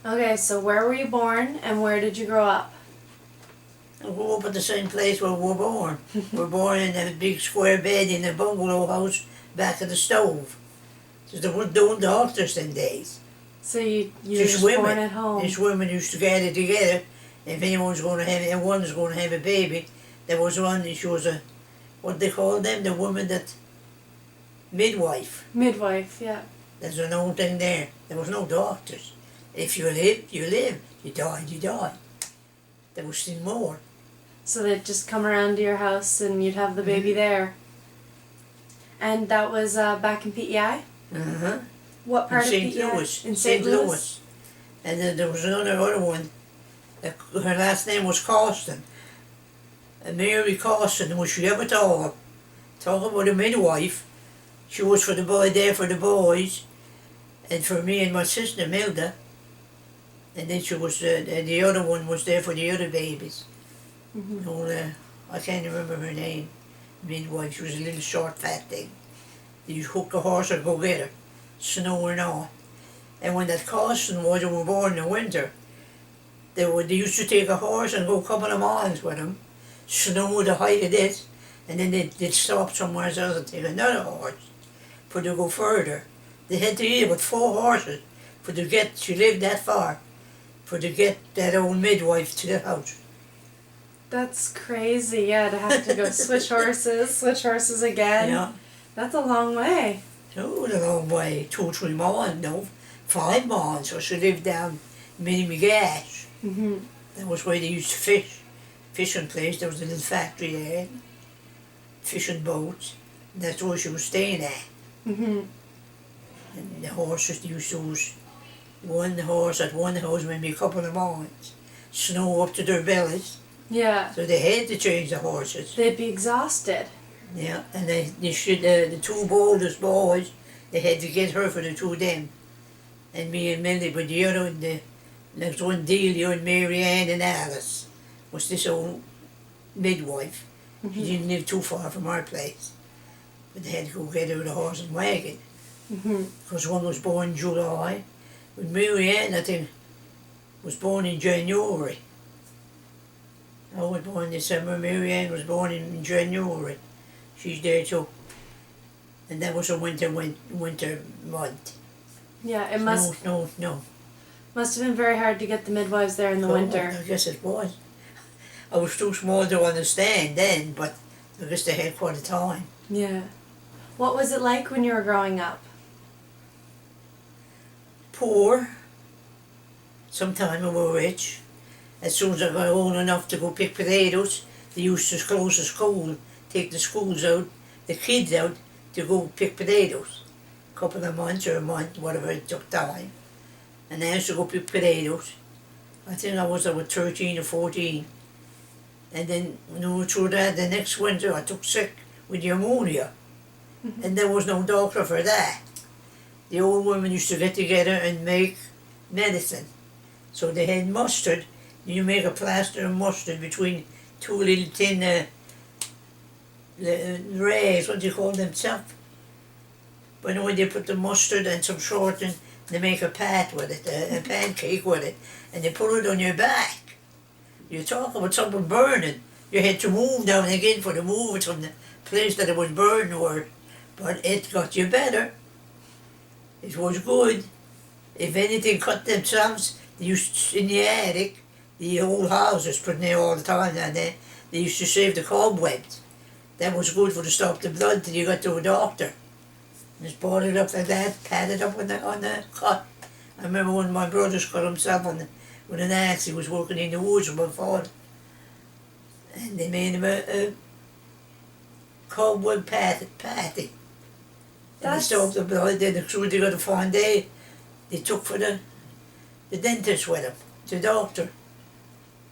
Okay, so where were you born and where did you grow up? I grew up at the same place where we were born. We were born in a big square bed in a bungalow house back of the stove. So there weren't no doctors in days. So you were just born at home. Just women used to gather together. If anyone's going to have, and one was going to have a baby, there was one, she was a, what they call them, the woman that, midwife. Midwife, yeah. There's an old thing there. There was no doctors. If you live, you live. You died, you died. There was still more. So they'd just come around to your house and you'd have the baby there. And that was back in PEI? Uh-huh. What part in St. of PEI? Louis. In St. Louis. And then there was other one. Her last name was Costin. And Mary Costin, was she ever talk about a midwife. She was for the boy there for the boys, and for me and my sister Milda. And then she was the other one was there for the other babies. Mm-hmm. I can't remember her name. Midwife. She was a little short, fat thing. You hook a horse or go get her, snow or not. And when that Costin was, we were born in the winter. They used to take a horse and go a couple of miles with him, snow the height of this, and then they'd stop somewhere else and take another horse for to go further. They had to eat with 4 horses for to get, she lived that far, for to get that old midwife to the house. That's crazy, yeah, to have to go switch horses again. Yeah. That's a long way. So it was a long way, 2 or 3 miles, no, 5 miles, so she lived down Minnie McGash. Mm-hmm. That was where they used to fish. Fishing place, there was a little factory there. Fishing boats. And that's where she was staying at. Mm-hmm. And the horses, they used to use one horse at one house, maybe a couple of miles. Snow up to their bellies. Yeah. So they had to change the horses. They'd be exhausted. Yeah, and the 2 boldest boys, they had to get her for the 2 of them. And me and Millie, but the other, next one, Delia and Mary Ann and Alice, was this old midwife. Mm-hmm. She didn't live too far from our place. But they had to go get her with a horse and wagon. Because one was born in July. But Mary Ann, I think, was born in January. I was born in December. Mary Ann was born in January. She's there too. And that was a winter month. Yeah, it must No. have been very hard to get the midwives there in the winter. I guess it was. I was too small to understand then, but I guess they had quite a time. Yeah. What was it like when you were growing up? Poor. Sometimes we were rich. As soon as I got old enough to go pick potatoes, they used to close the school, take the schools out, the kids out, to go pick potatoes. A couple of months or a month, whatever it took time. And I used to go pick potatoes. I think I was about 13 or 14. And then, through that, the next winter I took sick with pneumonia. And there was no doctor for that. The old women used to get together and make medicine. So they had mustard. You make a plaster of mustard between 2 little tin rays, what do you call them, stuff? But when they put the mustard and some salt in, they make a pat with it, a pancake with it, and they put it on your back. You talk about something burning. You had to move down again for to move it from the place that it was burned or, but it got you better. It was good. If anything cut themselves, they used to, in the attic, the old houses put in there all the time, and they used to save the cobwebs. That was good for to stop the blood till you got to a doctor. Just brought it up like that, pat it up on the cut. I remember when my brothers cut himself with an axe. He was working in the woods with my father. And they made him a cobweb patty. And they stopped the blood, then they got a fine day. They took for the dentist with him, the doctor.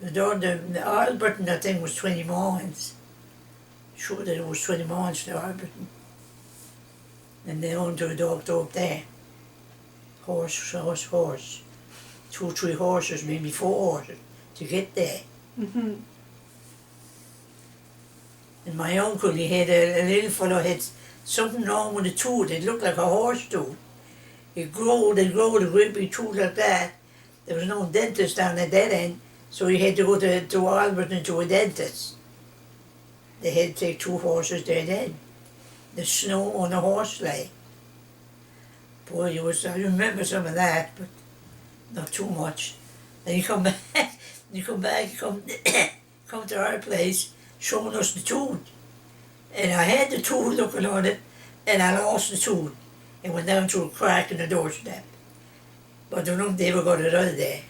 The Alberton, I think, was 20 miles. Sure that it was 20 miles to Alberton. And they owned to a doctor up there. Horse. 2 or 3 horses, maybe 4 horses, to get there. Mm-hmm. And my uncle, he had a little fellow had something wrong with the tooth. It looked like a horse tooth. It growed a great big tooth like that. there was no dentist down at that end, so you had to go to Alberton to a dentist. They had to take 2 horses there then. The snow on a horse sleigh. Boy, I remember some of that, but not too much. Then you come back, come to our place, showing us the tune. And I had the tune looking on it, and I lost the tune. It went down through a crack in the doorstep. But I don't know if they ever got it out of there.